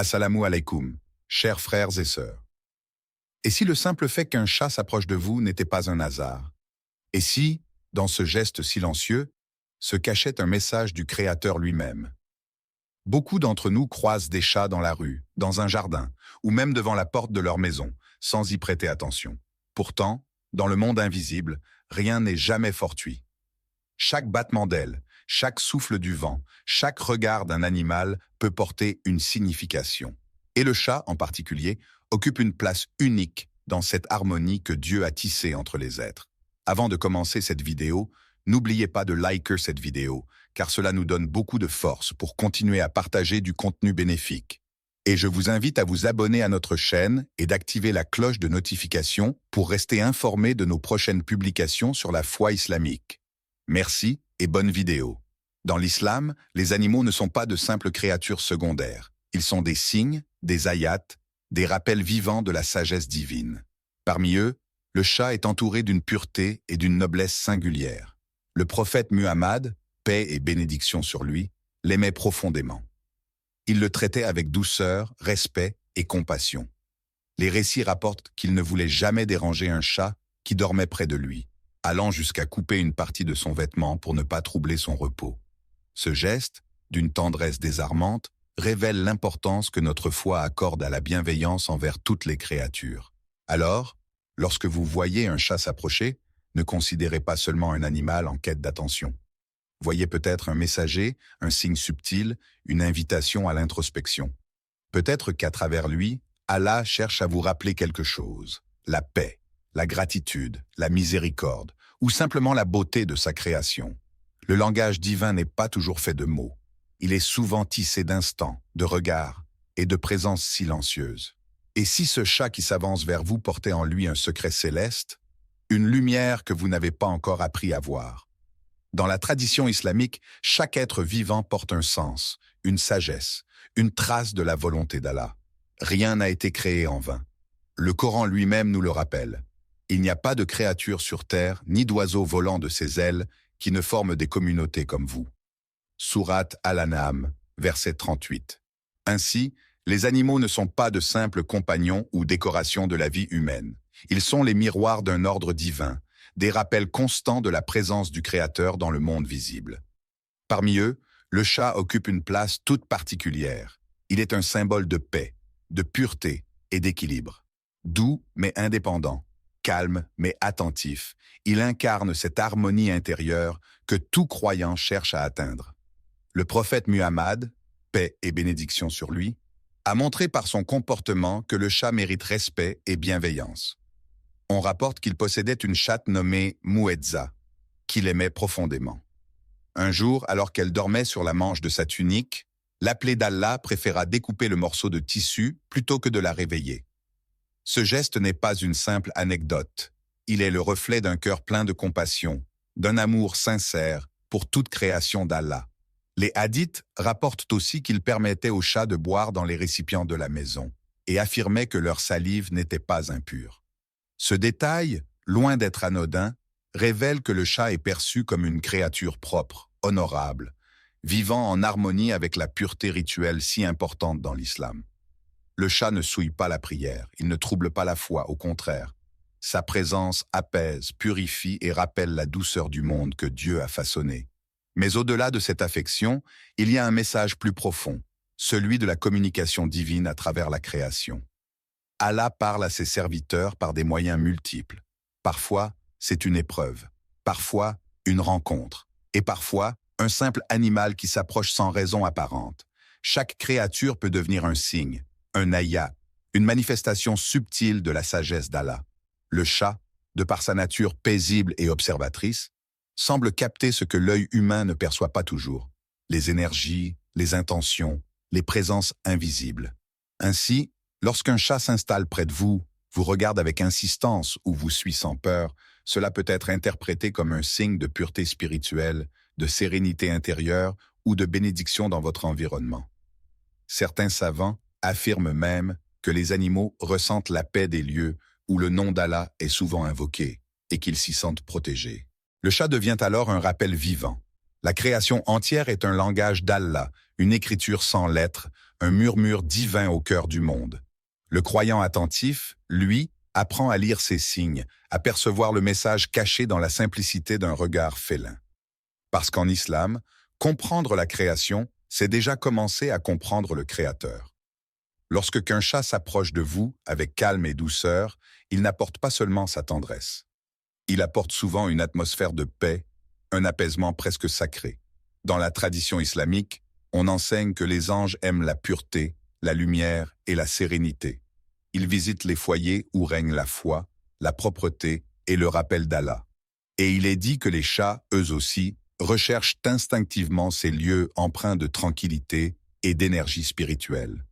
Assalamu alaikum, chers frères et sœurs. Et si le simple fait qu'un chat s'approche de vous n'était pas un hasard? Et si, dans ce geste silencieux, se cachait un message du Créateur lui-même? Beaucoup d'entre nous croisent des chats dans la rue, dans un jardin, ou même devant la porte de leur maison, sans y prêter attention. Pourtant, dans le monde invisible, rien n'est jamais fortuit. Chaque battement d'aile, chaque souffle du vent, chaque regard d'un animal peut porter une signification. Et le chat, en particulier, occupe une place unique dans cette harmonie que Dieu a tissée entre les êtres. Avant de commencer cette vidéo, n'oubliez pas de liker cette vidéo, car cela nous donne beaucoup de force pour continuer à partager du contenu bénéfique. Et je vous invite à vous abonner à notre chaîne et d'activer la cloche de notification pour rester informé de nos prochaines publications sur la foi islamique. Merci et bonne vidéo. Dans l'islam, les animaux ne sont pas de simples créatures secondaires. Ils sont des signes, des ayats, des rappels vivants de la sagesse divine. Parmi eux, le chat est entouré d'une pureté et d'une noblesse singulières. Le prophète Muhammad, paix et bénédiction sur lui, l'aimait profondément. Il le traitait avec douceur, respect et compassion. Les récits rapportent qu'il ne voulait jamais déranger un chat qui dormait près de lui, allant jusqu'à couper une partie de son vêtement pour ne pas troubler son repos. Ce geste, d'une tendresse désarmante, révèle l'importance que notre foi accorde à la bienveillance envers toutes les créatures. Alors, lorsque vous voyez un chat s'approcher, ne considérez pas seulement un animal en quête d'attention. Voyez peut-être un messager, un signe subtil, une invitation à l'introspection. Peut-être qu'à travers lui, Allah cherche à vous rappeler quelque chose, la paix, la gratitude, la miséricorde, ou simplement la beauté de sa création. Le langage divin n'est pas toujours fait de mots. Il est souvent tissé d'instants, de regards et de présences silencieuses. Et si ce chat qui s'avance vers vous portait en lui un secret céleste, une lumière que vous n'avez pas encore appris à voir? Dans la tradition islamique, chaque être vivant porte un sens, une sagesse, une trace de la volonté d'Allah. Rien n'a été créé en vain. Le Coran lui-même nous le rappelle. Il n'y a pas de créature sur terre, ni d'oiseau volant de ses ailes, qui ne forment des communautés comme vous. Sourate Al-An'am, verset 38. Ainsi, les animaux ne sont pas de simples compagnons ou décorations de la vie humaine. Ils sont les miroirs d'un ordre divin, des rappels constants de la présence du Créateur dans le monde visible. Parmi eux, le chat occupe une place toute particulière. Il est un symbole de paix, de pureté et d'équilibre. Doux mais indépendant, calme mais attentif, il incarne cette harmonie intérieure que tout croyant cherche à atteindre. Le prophète Muhammad, paix et bénédiction sur lui, a montré par son comportement que le chat mérite respect et bienveillance. On rapporte qu'il possédait une chatte nommée Mouedza, qu'il aimait profondément. Un jour, alors qu'elle dormait sur la manche de sa tunique, l'appelé d'Allah préféra découper le morceau de tissu plutôt que de la réveiller. Ce geste n'est pas une simple anecdote. Il est le reflet d'un cœur plein de compassion, d'un amour sincère pour toute création d'Allah. Les hadiths rapportent aussi qu'il permettait aux chats de boire dans les récipients de la maison et affirmait que leur salive n'était pas impure. Ce détail, loin d'être anodin, révèle que le chat est perçu comme une créature propre, honorable, vivant en harmonie avec la pureté rituelle si importante dans l'islam. Le chat ne souille pas la prière, il ne trouble pas la foi, au contraire. Sa présence apaise, purifie et rappelle la douceur du monde que Dieu a façonné. Mais au-delà de cette affection, il y a un message plus profond, celui de la communication divine à travers la création. Allah parle à ses serviteurs par des moyens multiples. Parfois, c'est une épreuve, parfois, une rencontre, et parfois, un simple animal qui s'approche sans raison apparente. Chaque créature peut devenir un signe, un ayat, une manifestation subtile de la sagesse d'Allah. Le chat, de par sa nature paisible et observatrice, semble capter ce que l'œil humain ne perçoit pas toujours, les énergies, les intentions, les présences invisibles. Ainsi, lorsqu'un chat s'installe près de vous, vous regarde avec insistance ou vous suit sans peur, cela peut être interprété comme un signe de pureté spirituelle, de sérénité intérieure ou de bénédiction dans votre environnement. Certains savants affirment même que les animaux ressentent la paix des lieux où le nom d'Allah est souvent invoqué et qu'ils s'y sentent protégés. Le chat devient alors un rappel vivant. La création entière est un langage d'Allah, une écriture sans lettres, un murmure divin au cœur du monde. Le croyant attentif, lui, apprend à lire ces signes, à percevoir le message caché dans la simplicité d'un regard félin. Parce qu'en islam, comprendre la création, c'est déjà commencer à comprendre le Créateur. Lorsque qu'un chat s'approche de vous avec calme et douceur, il n'apporte pas seulement sa tendresse. Il apporte souvent une atmosphère de paix, un apaisement presque sacré. Dans la tradition islamique, on enseigne que les anges aiment la pureté, la lumière et la sérénité. Ils visitent les foyers où règne la foi, la propreté et le rappel d'Allah. Et il est dit que les chats, eux aussi, recherchent instinctivement ces lieux empreints de tranquillité et d'énergie spirituelle.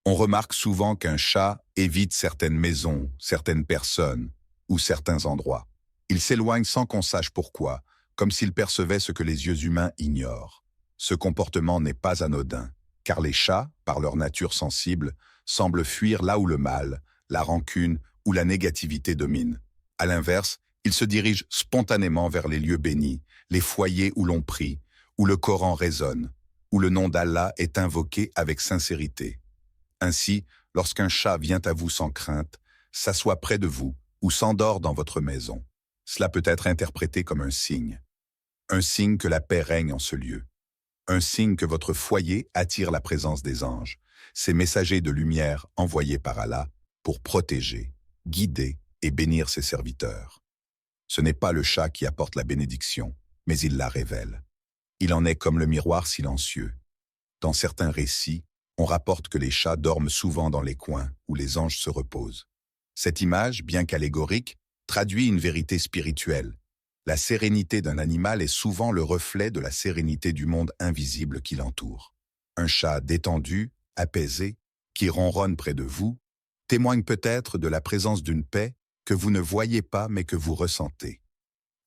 On remarque souvent qu'un chat évite certaines maisons, certaines personnes ou certains endroits. Il s'éloigne sans qu'on sache pourquoi, comme s'il percevait ce que les yeux humains ignorent. Ce comportement n'est pas anodin, car les chats, par leur nature sensible, semblent fuir là où le mal, la rancune ou la négativité dominent. À l'inverse, ils se dirigent spontanément vers les lieux bénis, les foyers où l'on prie, où le Coran résonne, où le nom d'Allah est invoqué avec sincérité. Ainsi, lorsqu'un chat vient à vous sans crainte, s'assoit près de vous ou s'endort dans votre maison, cela peut être interprété comme un signe que la paix règne en ce lieu, un signe que votre foyer attire la présence des anges, ces messagers de lumière envoyés par Allah pour protéger, guider et bénir ses serviteurs. Ce n'est pas le chat qui apporte la bénédiction, mais il la révèle. Il en est comme le miroir silencieux. Dans certains récits, on rapporte que les chats dorment souvent dans les coins où les anges se reposent. Cette image, bien qu'allégorique, traduit une vérité spirituelle. La sérénité d'un animal est souvent le reflet de la sérénité du monde invisible qui l'entoure. Un chat détendu, apaisé, qui ronronne près de vous, témoigne peut-être de la présence d'une paix que vous ne voyez pas mais que vous ressentez.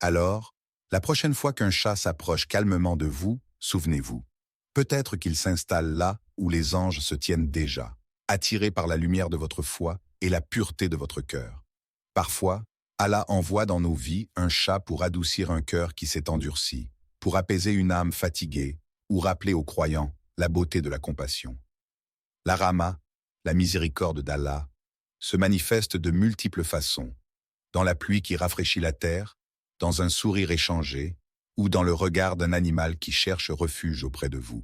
Alors, la prochaine fois qu'un chat s'approche calmement de vous, souvenez-vous, peut-être qu'il s'installe là où les anges se tiennent déjà, attirés par la lumière de votre foi et la pureté de votre cœur. Parfois, Allah envoie dans nos vies un chat pour adoucir un cœur qui s'est endurci, pour apaiser une âme fatiguée ou rappeler aux croyants la beauté de la compassion. La Rahma, la miséricorde d'Allah, se manifeste de multiples façons, dans la pluie qui rafraîchit la terre, dans un sourire échangé ou dans le regard d'un animal qui cherche refuge auprès de vous.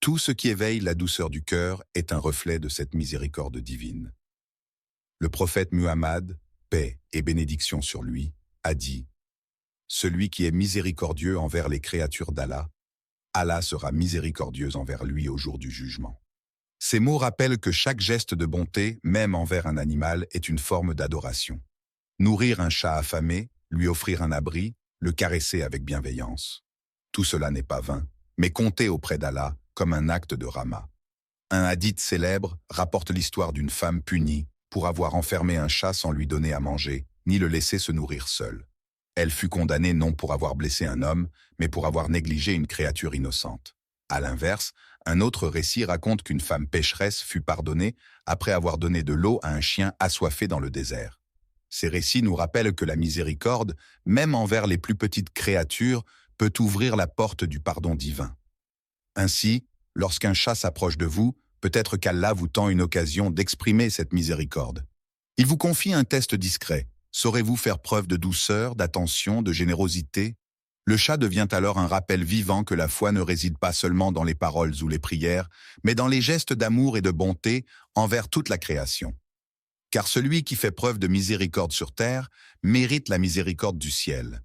Tout ce qui éveille la douceur du cœur est un reflet de cette miséricorde divine. Le prophète Muhammad, paix et bénédiction sur lui, a dit « Celui qui est miséricordieux envers les créatures d'Allah, Allah sera miséricordieux envers lui au jour du jugement. » Ces mots rappellent que chaque geste de bonté, même envers un animal, est une forme d'adoration. Nourrir un chat affamé, lui offrir un abri, le caresser avec bienveillance. Tout cela n'est pas vain, mais compté auprès d'Allah comme un acte de Rahma. Un hadith célèbre rapporte l'histoire d'une femme punie pour avoir enfermé un chat sans lui donner à manger, ni le laisser se nourrir seul. Elle fut condamnée non pour avoir blessé un homme, mais pour avoir négligé une créature innocente. À l'inverse, un autre récit raconte qu'une femme pécheresse fut pardonnée après avoir donné de l'eau à un chien assoiffé dans le désert. Ces récits nous rappellent que la miséricorde, même envers les plus petites créatures, peut ouvrir la porte du pardon divin. Ainsi, lorsqu'un chat s'approche de vous, peut-être qu'Allah vous tend une occasion d'exprimer cette miséricorde. Il vous confie un test discret. Saurez-vous faire preuve de douceur, d'attention, de générosité? Le chat devient alors un rappel vivant que la foi ne réside pas seulement dans les paroles ou les prières, mais dans les gestes d'amour et de bonté envers toute la création. Car celui qui fait preuve de miséricorde sur terre mérite la miséricorde du ciel.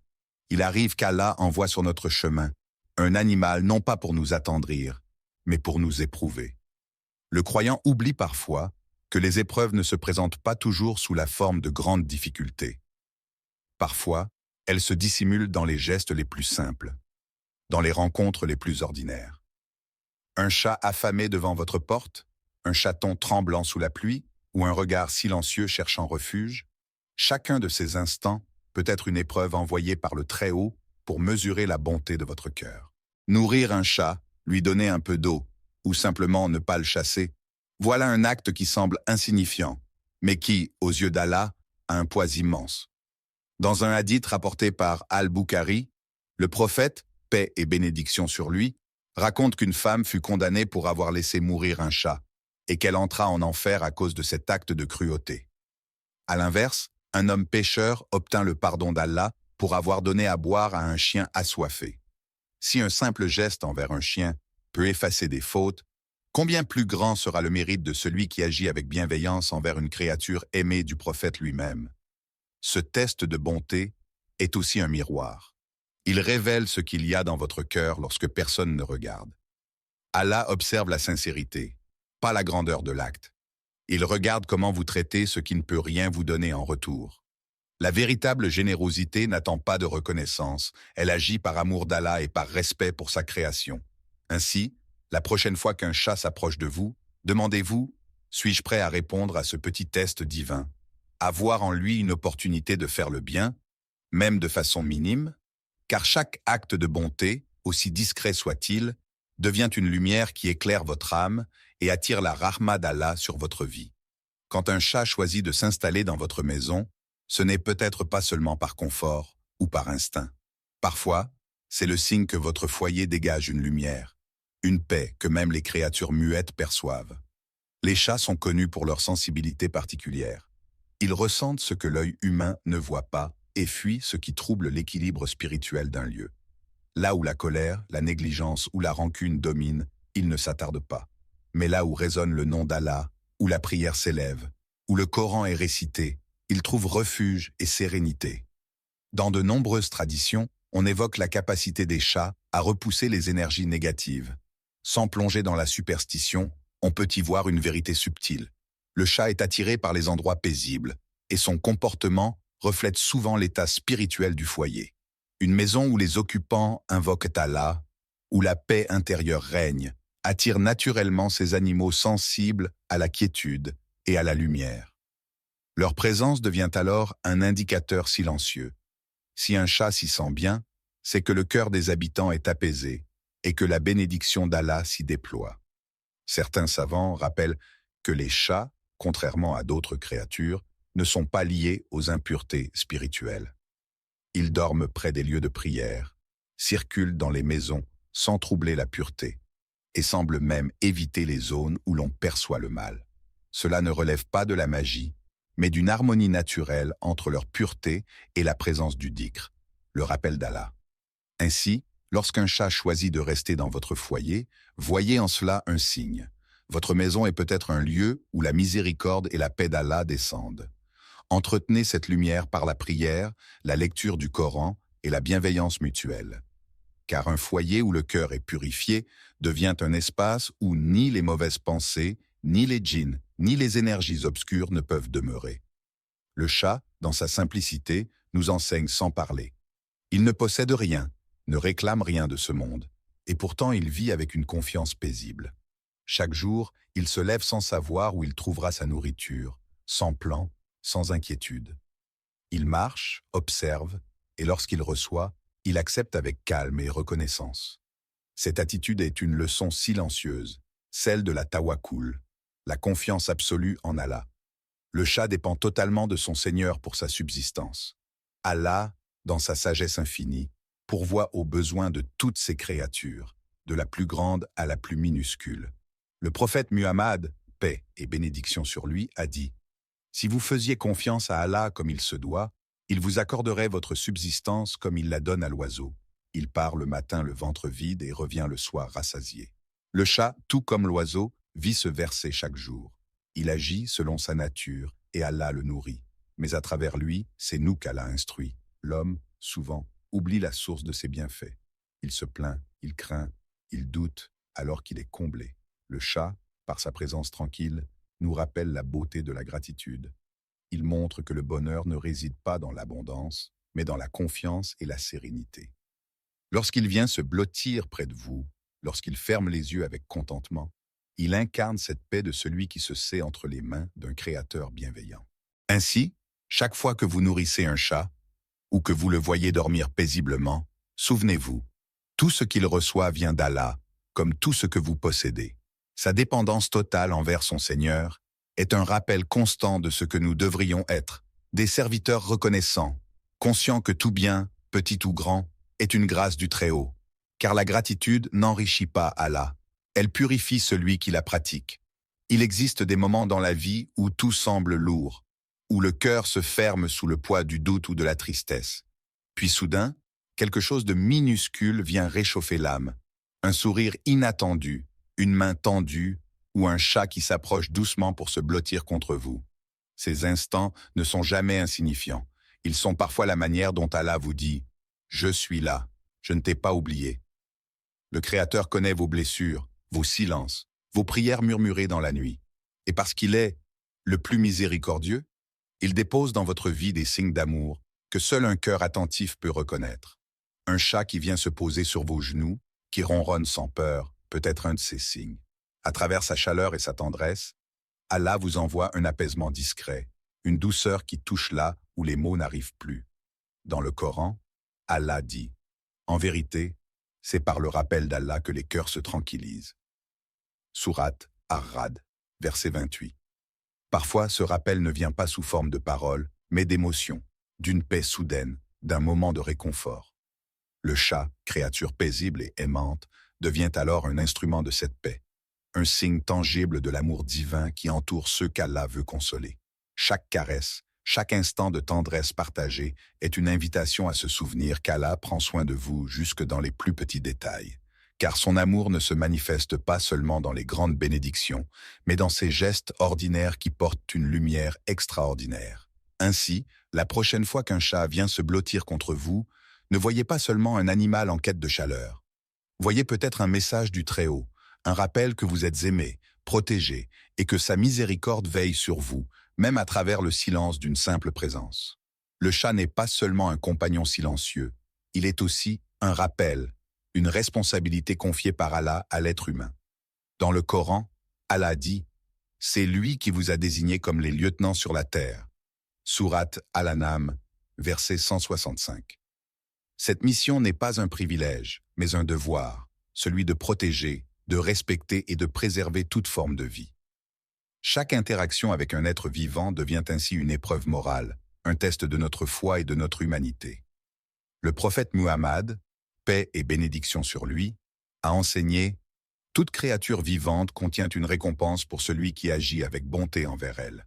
Il arrive qu'Allah envoie sur notre chemin un animal non pas pour nous attendrir, mais pour nous éprouver. Le croyant oublie parfois que les épreuves ne se présentent pas toujours sous la forme de grandes difficultés. Parfois, elles se dissimulent dans les gestes les plus simples, dans les rencontres les plus ordinaires. Un chat affamé devant votre porte, un chaton tremblant sous la pluie, ou un regard silencieux cherchant refuge, chacun de ces instants peut être une épreuve envoyée par le Très-Haut pour mesurer la bonté de votre cœur. Nourrir un chat, lui donner un peu d'eau, ou simplement ne pas le chasser, voilà un acte qui semble insignifiant, mais qui, aux yeux d'Allah, a un poids immense. Dans un hadith rapporté par Al-Bukhari, le prophète, paix et bénédiction sur lui, raconte qu'une femme fut condamnée pour avoir laissé mourir un chat et qu'elle entra en enfer à cause de cet acte de cruauté. À l'inverse, un homme pécheur obtint le pardon d'Allah pour avoir donné à boire à un chien assoiffé. Si un simple geste envers un chien peut effacer des fautes, combien plus grand sera le mérite de celui qui agit avec bienveillance envers une créature aimée du prophète lui-même? Ce test de bonté est aussi un miroir. Il révèle ce qu'il y a dans votre cœur lorsque personne ne regarde. Allah observe la sincérité, pas la grandeur de l'acte. Il regarde comment vous traitez ce qui ne peut rien vous donner en retour. La véritable générosité n'attend pas de reconnaissance, elle agit par amour d'Allah et par respect pour sa création. Ainsi, la prochaine fois qu'un chat s'approche de vous, demandez-vous, suis-je prêt à répondre à ce petit test divin? À voir en lui une opportunité de faire le bien, même de façon minime, car chaque acte de bonté, aussi discret soit-il, devient une lumière qui éclaire votre âme et attire la rahma d'Allah sur votre vie. Quand un chat choisit de s'installer dans votre maison, ce n'est peut-être pas seulement par confort ou par instinct. Parfois, c'est le signe que votre foyer dégage une lumière, une paix que même les créatures muettes perçoivent. Les chats sont connus pour leur sensibilité particulière. Ils ressentent ce que l'œil humain ne voit pas et fuient ce qui trouble l'équilibre spirituel d'un lieu. Là où la colère, la négligence ou la rancune dominent, ils ne s'attardent pas. Mais là où résonne le nom d'Allah, où la prière s'élève, où le Coran est récité, ils trouvent refuge et sérénité. Dans de nombreuses traditions, on évoque la capacité des chats à repousser les énergies négatives. Sans plonger dans la superstition, on peut y voir une vérité subtile. Le chat est attiré par les endroits paisibles, et son comportement reflète souvent l'état spirituel du foyer. Une maison où les occupants invoquent Allah, où la paix intérieure règne, attire naturellement ces animaux sensibles à la quiétude et à la lumière. Leur présence devient alors un indicateur silencieux. Si un chat s'y sent bien, c'est que le cœur des habitants est apaisé et que la bénédiction d'Allah s'y déploie. Certains savants rappellent que les chats, contrairement à d'autres créatures, ne sont pas liés aux impuretés spirituelles. Ils dorment près des lieux de prière, circulent dans les maisons sans troubler la pureté, et semblent même éviter les zones où l'on perçoit le mal. Cela ne relève pas de la magie, mais d'une harmonie naturelle entre leur pureté et la présence du dhikr, le rappel d'Allah. Ainsi, lorsqu'un chat choisit de rester dans votre foyer, voyez en cela un signe. Votre maison est peut-être un lieu où la miséricorde et la paix d'Allah descendent. Entretenez cette lumière par la prière, la lecture du Coran et la bienveillance mutuelle. Car un foyer où le cœur est purifié devient un espace où ni les mauvaises pensées, ni les djinns, ni les énergies obscures ne peuvent demeurer. Le chat, dans sa simplicité, nous enseigne sans parler. Il ne possède rien, ne réclame rien de ce monde, et pourtant il vit avec une confiance paisible. Chaque jour, il se lève sans savoir où il trouvera sa nourriture, sans plan, sans inquiétude. Il marche, observe, et lorsqu'il reçoit, il accepte avec calme et reconnaissance. Cette attitude est une leçon silencieuse, celle de la tawakkul, la confiance absolue en Allah. Le chat dépend totalement de son Seigneur pour sa subsistance. Allah, dans sa sagesse infinie, pourvoit aux besoins de toutes ses créatures, de la plus grande à la plus minuscule. Le prophète Muhammad, paix et bénédiction sur lui, a dit « Si vous faisiez confiance à Allah comme il se doit, il vous accorderait votre subsistance comme il la donne à l'oiseau. Il part le matin le ventre vide et revient le soir rassasié. » Le chat, tout comme l'oiseau, vit ce verset chaque jour. Il agit selon sa nature et Allah le nourrit. Mais à travers lui, c'est nous qu'Allah instruit. L'homme, souvent, oublie la source de ses bienfaits. Il se plaint, il craint, il doute, alors qu'il est comblé. Le chat, par sa présence tranquille, nous rappelle la beauté de la gratitude. Il montre que le bonheur ne réside pas dans l'abondance, mais dans la confiance et la sérénité. Lorsqu'il vient se blottir près de vous, lorsqu'il ferme les yeux avec contentement, il incarne cette paix de celui qui se sait entre les mains d'un Créateur bienveillant. Ainsi, chaque fois que vous nourrissez un chat, ou que vous le voyez dormir paisiblement, souvenez-vous, tout ce qu'il reçoit vient d'Allah, comme tout ce que vous possédez. Sa dépendance totale envers son Seigneur est un rappel constant de ce que nous devrions être, des serviteurs reconnaissants, conscients que tout bien, petit ou grand, est une grâce du Très-Haut. car la gratitude n'enrichit pas Allah, elle purifie celui qui la pratique. Il existe des moments dans la vie où tout semble lourd, où le cœur se ferme sous le poids du doute ou de la tristesse. Puis soudain, quelque chose de minuscule vient réchauffer l'âme. Un sourire inattendu, une main tendue ou un chat qui s'approche doucement pour se blottir contre vous. Ces instants ne sont jamais insignifiants. Ils sont parfois la manière dont Allah vous dit « Je suis là, je ne t'ai pas oublié ». Le Créateur connaît vos blessures, vos silences, vos prières murmurées dans la nuit. Et parce qu'il est le plus miséricordieux, il dépose dans votre vie des signes d'amour que seul un cœur attentif peut reconnaître. Un chat qui vient se poser sur vos genoux, qui ronronne sans peur, peut être un de ces signes. À travers sa chaleur et sa tendresse, Allah vous envoie un apaisement discret, une douceur qui touche là où les mots n'arrivent plus. Dans le Coran, Allah dit « En vérité, c'est par le rappel d'Allah que les cœurs se tranquillisent. » Sourate Ar-Ra'd, verset 28. Parfois, ce rappel ne vient pas sous forme de paroles, mais d'émotions, d'une paix soudaine, d'un moment de réconfort. Le chat, créature paisible et aimante, devient alors un instrument de cette paix, un signe tangible de l'amour divin qui entoure ceux qu'Allah veut consoler. Chaque caresse, chaque instant de tendresse partagée est une invitation à se souvenir qu'Allah prend soin de vous jusque dans les plus petits détails. Car son amour ne se manifeste pas seulement dans les grandes bénédictions, mais dans ces gestes ordinaires qui portent une lumière extraordinaire. Ainsi, la prochaine fois qu'un chat vient se blottir contre vous, ne voyez pas seulement un animal en quête de chaleur. Voyez peut-être un message du Très-Haut, un rappel que vous êtes aimé, protégé, et que sa miséricorde veille sur vous, même à travers le silence d'une simple présence. Le chat n'est pas seulement un compagnon silencieux, il est aussi un rappel, une responsabilité confiée par Allah à l'être humain. Dans le Coran, Allah dit « C'est lui qui vous a désigné comme les lieutenants sur la terre. » Sourate Al-An'am, verset 165. Cette mission n'est pas un privilège, mais un devoir, celui de protéger, de respecter et de préserver toute forme de vie. Chaque interaction avec un être vivant devient ainsi une épreuve morale, un test de notre foi et de notre humanité. Le prophète Muhammad, paix et bénédiction sur lui, a enseigné « Toute créature vivante contient une récompense pour celui qui agit avec bonté envers elle. »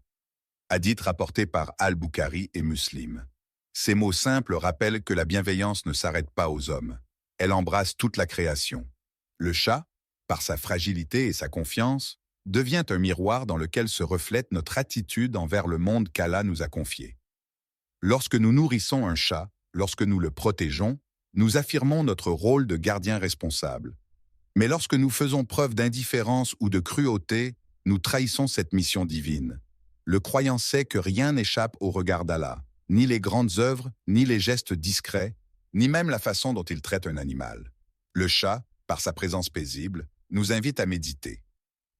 Hadith rapporté par Al-Bukhari et Muslim. Ces mots simples rappellent que la bienveillance ne s'arrête pas aux hommes. Elle embrasse toute la création. Le chat, par sa fragilité et sa confiance, devient un miroir dans lequel se reflète notre attitude envers le monde qu'Allah nous a confié. Lorsque nous nourrissons un chat, lorsque nous le protégeons, nous affirmons notre rôle de gardien responsable. Mais lorsque nous faisons preuve d'indifférence ou de cruauté, nous trahissons cette mission divine. Le croyant sait que rien n'échappe au regard d'Allah, ni les grandes œuvres, ni les gestes discrets, ni même la façon dont il traite un animal. Le chat, par sa présence paisible, nous invite à méditer.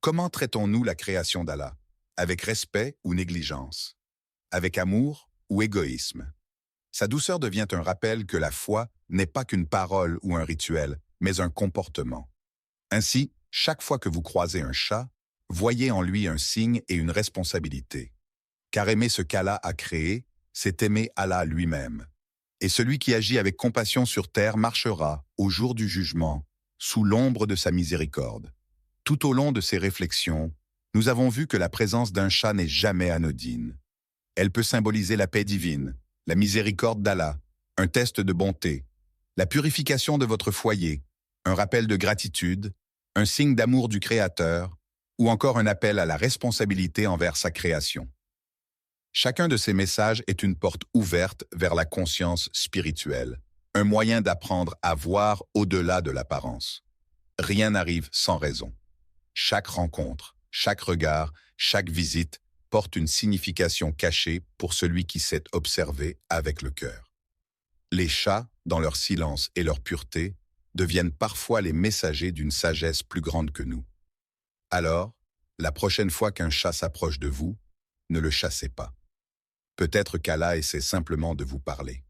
Comment traitons-nous la création d'Allah? Avec respect ou négligence? Avec amour ou égoïsme? Sa douceur devient un rappel que la foi n'est pas qu'une parole ou un rituel, mais un comportement. Ainsi, chaque fois que vous croisez un chat, voyez en lui un signe et une responsabilité. Car aimer ce qu'Allah a créé, c'est aimer Allah lui-même. Et celui qui agit avec compassion sur terre marchera, au jour du jugement, sous l'ombre de sa miséricorde. Tout au long de ces réflexions, nous avons vu que la présence d'un chat n'est jamais anodine. Elle peut symboliser la paix divine, la miséricorde d'Allah, un test de bonté, la purification de votre foyer, un rappel de gratitude, un signe d'amour du Créateur, ou encore un appel à la responsabilité envers sa création. Chacun de ces messages est une porte ouverte vers la conscience spirituelle, un moyen d'apprendre à voir au-delà de l'apparence. Rien n'arrive sans raison. Chaque rencontre, chaque regard, chaque visite porte une signification cachée pour celui qui sait observer avec le cœur. Les chats, dans leur silence et leur pureté, deviennent parfois les messagers d'une sagesse plus grande que nous. Alors, la prochaine fois qu'un chat s'approche de vous, ne le chassez pas. Peut-être qu'Allah essaie simplement de vous parler.